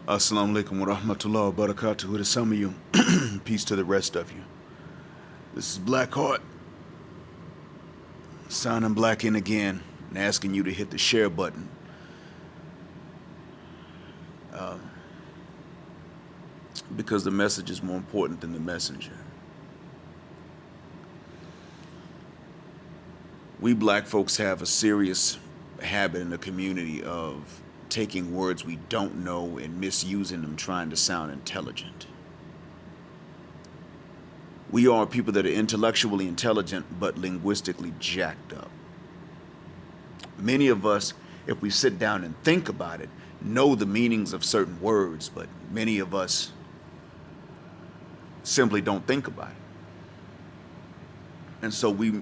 Assalamu alaikum wa rahmatullahi wa barakatuhu to some of you. Peace to the rest of you. This is Blackheart, signing black in again and asking you to hit the share button. Because the message is more important than the messenger. We black folks have a serious habit in the community of taking words we don't know and misusing them, trying to sound intelligent. We are people that are intellectually intelligent but linguistically jacked up. Many of us, if we sit down and think about it, know the meanings of certain words, but many of us simply don't think about it. And so we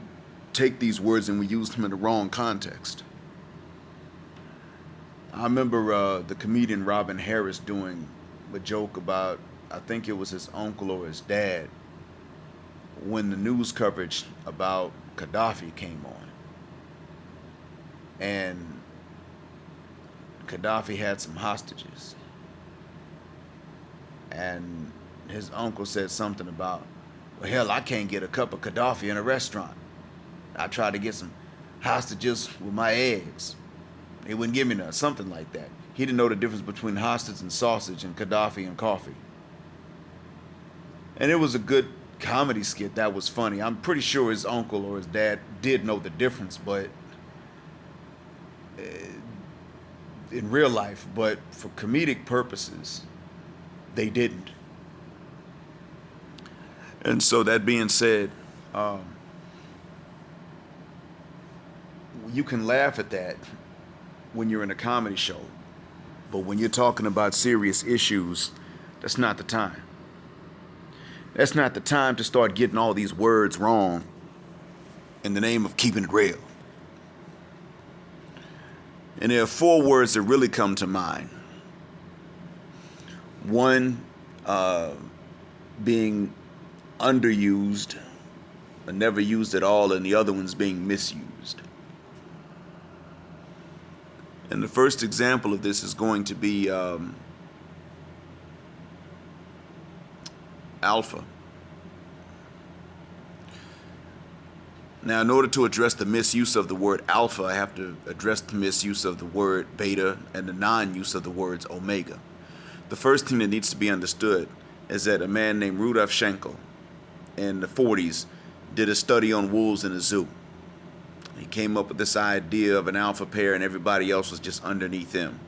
take these words and we use them in the wrong context. I remember the comedian Robin Harris doing a joke about, I think it was his uncle or his dad, when the news coverage about Gaddafi came on. And Gaddafi had some hostages. And his uncle said something about, well, hell, I can't get a cup of Gaddafi in a restaurant. I tried to get some hostages with my eggs. He wouldn't give me none, something like that. He didn't know the difference between hostage and sausage and Gaddafi and coffee. And it was a good comedy skit that was funny. I'm pretty sure his uncle or his dad did know the difference, but in real life, but for comedic purposes, they didn't. And so that being said, you can laugh at that when you're in a comedy show, but when you're talking about serious issues, that's not the time. That's not the time to start getting all these words wrong in the name of keeping it real. And there are four words that really come to mind. One being underused, or never used at all, and the other one's being misused. And the first example of this is going to be alpha. Now, in order to address the misuse of the word alpha, I have to address the misuse of the word beta and the non-use of the words omega. The first thing that needs to be understood is that a man named Rudolf Schenkel in the 40s did a study on wolves in a zoo. He came up with this idea of an alpha pair and everybody else was just underneath him,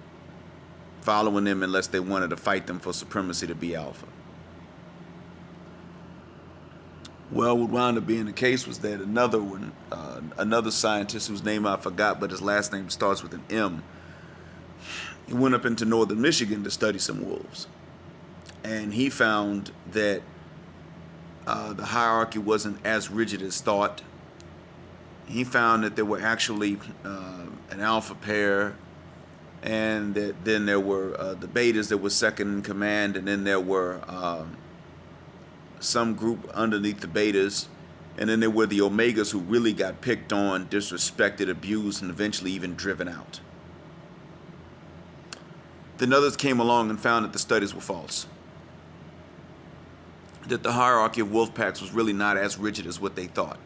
following them unless they wanted to fight them for supremacy to be alpha. Well, what wound up being the case was that another scientist whose name I forgot, but his last name starts with an M, he went up into northern Michigan to study some wolves. And he found that the hierarchy wasn't as rigid as thought. He found that there were actually an alpha pair, and that then there were the betas that were second in command, and then there were some group underneath the betas, and then there were the omegas who really got picked on, disrespected, abused, and eventually even driven out. Then others came along and found that the studies were false, that the hierarchy of wolf packs was really not as rigid as what they thought,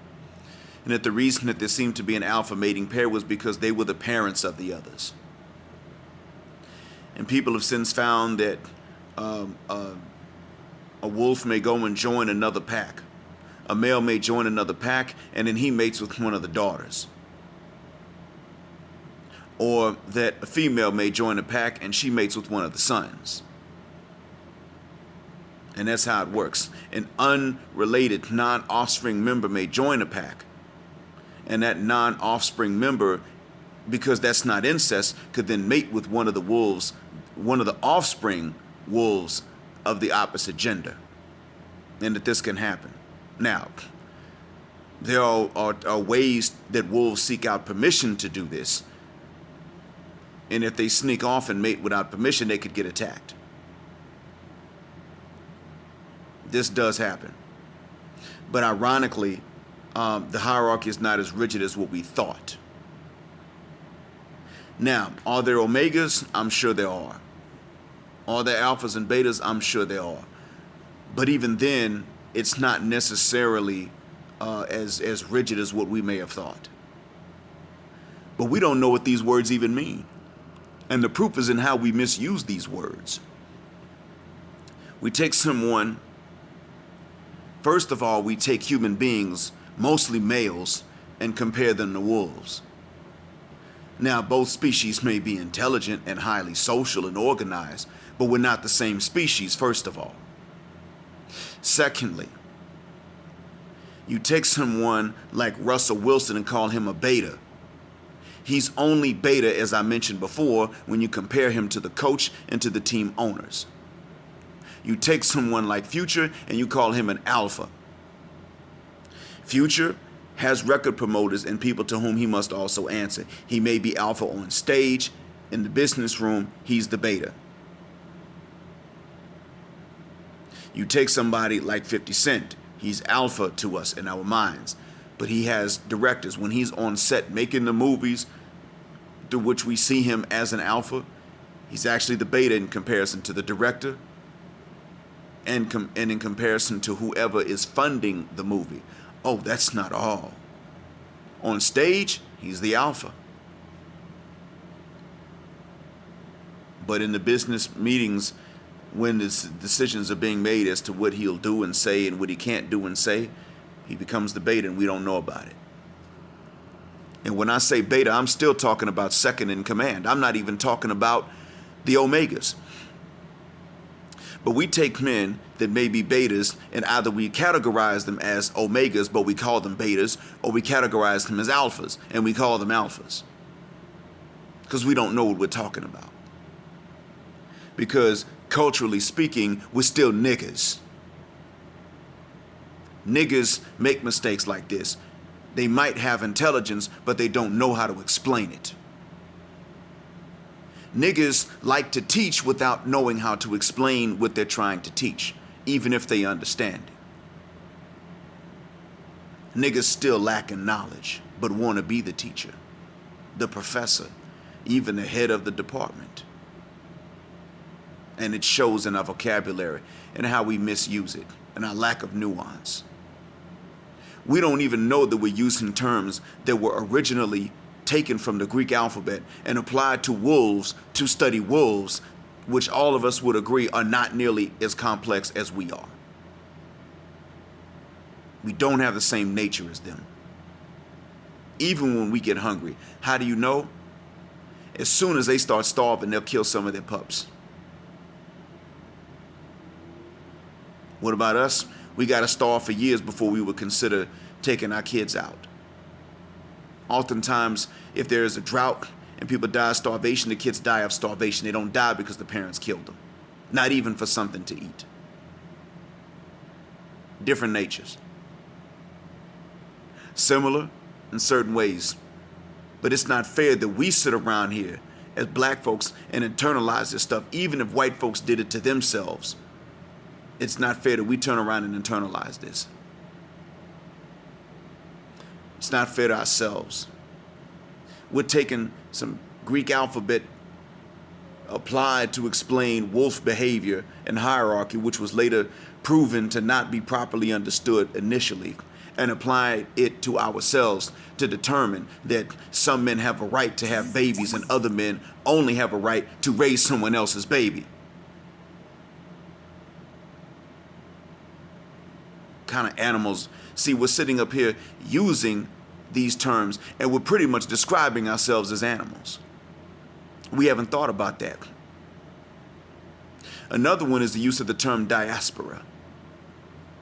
and that the reason that there seemed to be an alpha mating pair was because they were the parents of the others. And people have since found that a wolf may go and join another pack. A male may join another pack, and then he mates with one of the daughters. Or that a female may join a pack and she mates with one of the sons. And that's how it works. An unrelated non-offspring member may join a pack, and that non-offspring member, because that's not incest, could then mate with one of the wolves, one of the offspring wolves of the opposite gender. And that this can happen. Now, there are ways that wolves seek out permission to do this. And if they sneak off and mate without permission, they could get attacked. This does happen. But ironically, the hierarchy is not as rigid as what we thought. Now, are there omegas? I'm sure there are. Are there alphas and betas? I'm sure there are. But even then, it's not necessarily as rigid as what we may have thought. But we don't know what these words even mean. And the proof is in how we misuse these words. We take someone, first of all, we take human beings, mostly males, and compare them to wolves. Now, both species may be intelligent and highly social and organized, but we're not the same species, first of all. Secondly, you take someone like Russell Wilson and call him a beta. He's only beta, as I mentioned before, when you compare him to the coach and to the team owners. You take someone like Future and you call him an alpha. Future has record promoters and people to whom he must also answer. He may be alpha on stage. In the business room, he's the beta. You take somebody like 50 Cent. He's alpha to us in our minds. But he has directors. When he's on set making the movies through which we see him as an alpha, he's actually the beta in comparison to the director and in comparison to whoever is funding the movie. Oh, that's not all. On stage, he's the alpha. But in the business meetings, when the decisions are being made as to what he'll do and say and what he can't do and say, he becomes the beta and we don't know about it. And when I say beta, I'm still talking about second in command. I'm not even talking about the omegas. But we take men that may be betas and either we categorize them as omegas, but we call them betas, or we categorize them as alphas and we call them alphas. Because we don't know what we're talking about. Because culturally speaking, we're still niggas. Niggas make mistakes like this. They might have intelligence, but they don't know how to explain it. Niggas like to teach without knowing how to explain what they're trying to teach, even if they understand it. Niggas still lacking knowledge, but want to be the teacher, the professor, even the head of the department. And it shows in our vocabulary and how we misuse it and our lack of nuance. We don't even know that we're using terms that were originally taken from the Greek alphabet and applied to wolves to study wolves, which all of us would agree are not nearly as complex as we are. We don't have the same nature as them. Even when we get hungry, how do you know? As soon as they start starving, they'll kill some of their pups. What about us? We got to starve for years before we would consider taking our kids out. Oftentimes, if there is a drought and people die of starvation, the kids die of starvation. They don't die because the parents killed them. Not even for something to eat. Different natures. Similar in certain ways. But it's not fair that we sit around here as black folks and internalize this stuff, even if white folks did it to themselves. It's not fair that we turn around and internalize this. It's not fair to ourselves. We're taking some Greek alphabet applied to explain wolf behavior and hierarchy, which was later proven to not be properly understood initially, and apply it to ourselves to determine that some men have a right to have babies and other men only have a right to raise someone else's baby. Kind of animals. See, we're sitting up here using these terms and we're pretty much describing ourselves as animals. We haven't thought about that. Another one is the use of the term diaspora.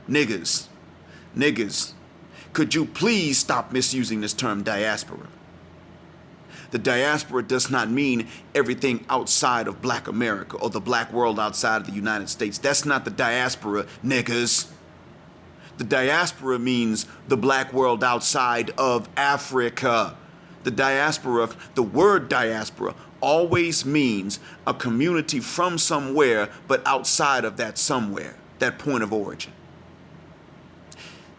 Niggas. Could you please stop misusing this term diaspora? The diaspora does not mean everything outside of black America or the black world outside of the United States. That's not the diaspora, niggas. The diaspora means the black world outside of Africa. The diaspora, the word diaspora, always means a community from somewhere, but outside of that somewhere, that point of origin.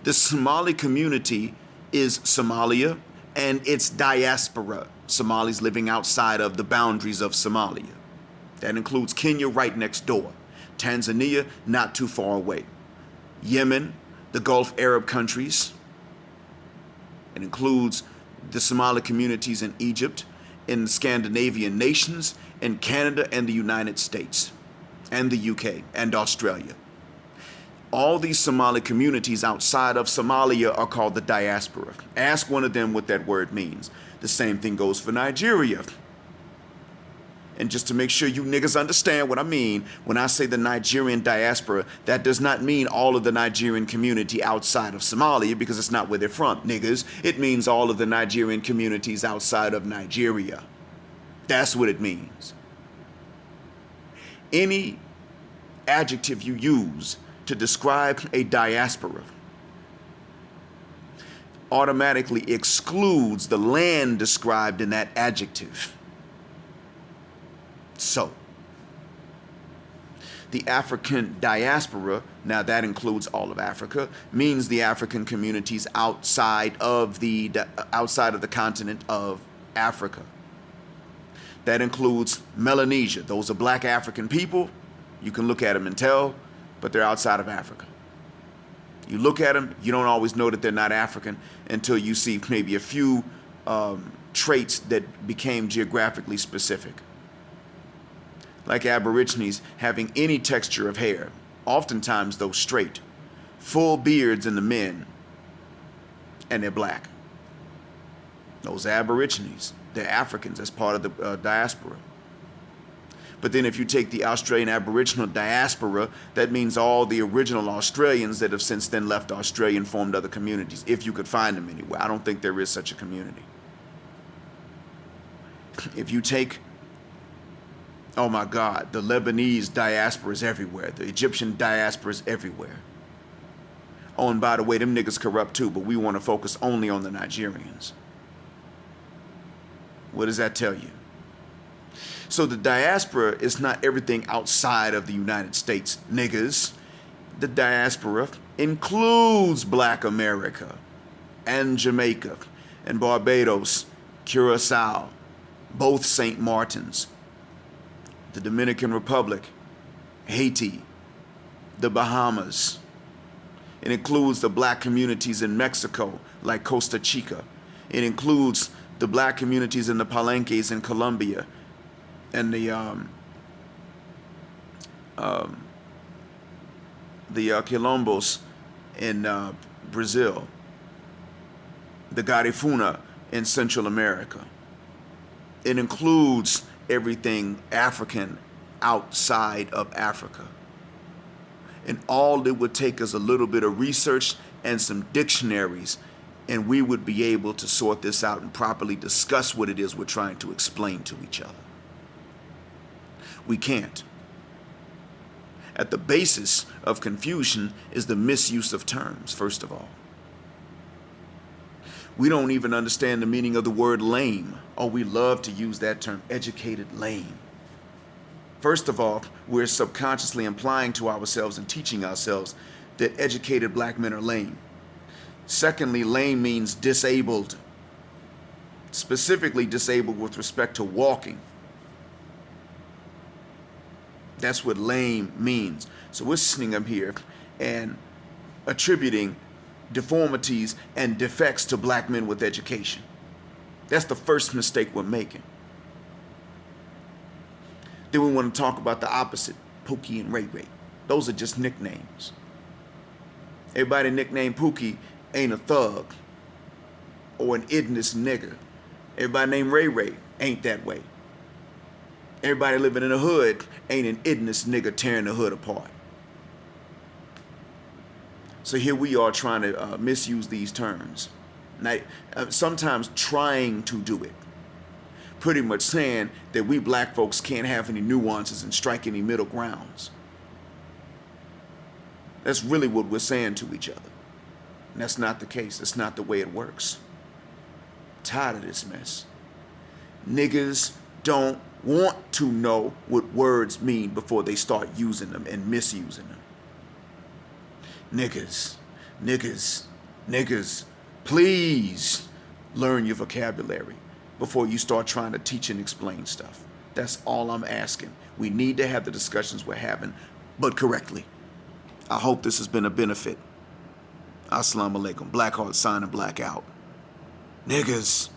The Somali community is Somalia and its diaspora, Somalis living outside of the boundaries of Somalia. That includes Kenya right next door, Tanzania not too far away, Yemen, the Gulf Arab countries. It includes the Somali communities in Egypt, in Scandinavian nations, in Canada and the United States, and the UK and Australia. All these Somali communities outside of Somalia are called the diaspora. Ask one of them what that word means. The same thing goes for Nigeria. And just to make sure you niggas understand what I mean, when I say the Nigerian diaspora, that does not mean all of the Nigerian community outside of Somalia, because it's not where they're from, niggas. It means all of the Nigerian communities outside of Nigeria. That's what it means. Any adjective you use to describe a diaspora automatically excludes the land described in that adjective. So, the African diaspora, now that includes all of Africa, means the African communities outside of the continent of Africa. That includes Melanesia. Those are black African people. You can look at them and tell, but they're outside of Africa. You look at them, you don't always know that they're not African until you see maybe a few traits that became geographically specific. Like Aborigines having any texture of hair, oftentimes though straight, full beards in the men, and they're black. Those Aborigines, they're Africans as part of the diaspora. But then if you take the Australian Aboriginal diaspora, that means all the original Australians that have since then left Australia and formed other communities, if you could find them anywhere. I don't think there is such a community. If you take, oh my God, the Lebanese diaspora is everywhere. The Egyptian diaspora is everywhere. Oh, and by the way, them niggas corrupt too, but we want to focus only on the Nigerians. What does that tell you? So the diaspora is not everything outside of the United States, niggas. The diaspora includes Black America and Jamaica and Barbados, Curacao, both St. Martins, the Dominican Republic, Haiti, the Bahamas. It includes the black communities in Mexico, like Costa Chica. It includes the black communities in the Palenques in Colombia, and the Quilombos in Brazil, the Garifuna in Central America. It includes everything African outside of Africa. And all it would take is a little bit of research and some dictionaries, and we would be able to sort this out and properly discuss what it is we're trying to explain to each other. We can't. At the basis of confusion is the misuse of terms, first of all. We don't even understand the meaning of the word lame. Oh, we love to use that term, educated lame. First of all, we're subconsciously implying to ourselves and teaching ourselves that educated black men are lame. Secondly, lame means disabled, specifically disabled with respect to walking. That's what lame means. So we're sitting up here and attributing deformities and defects to black men with education. That's the first mistake we're making. Then we want to talk about the opposite, Pookie and Ray Ray. Those are just nicknames. Everybody nicknamed Pookie ain't a thug or an idness nigger. Everybody named Ray Ray ain't that way. Everybody living in the hood ain't an idness nigga tearing the hood apart. So here we are trying to misuse these terms. Now, sometimes trying to do it. Pretty much saying that we black folks can't have any nuances and strike any middle grounds. That's really what we're saying to each other. And that's not the case. That's not the way it works. I'm tired of this mess. Niggas don't want to know what words mean before they start using them and misusing them. Niggas, niggas, niggas, please learn your vocabulary before you start trying to teach and explain stuff. That's all I'm asking. We need to have the discussions we're having, but correctly. I hope this has been a benefit. Assalamu alaikum. Black Heart signing, black out. Niggas.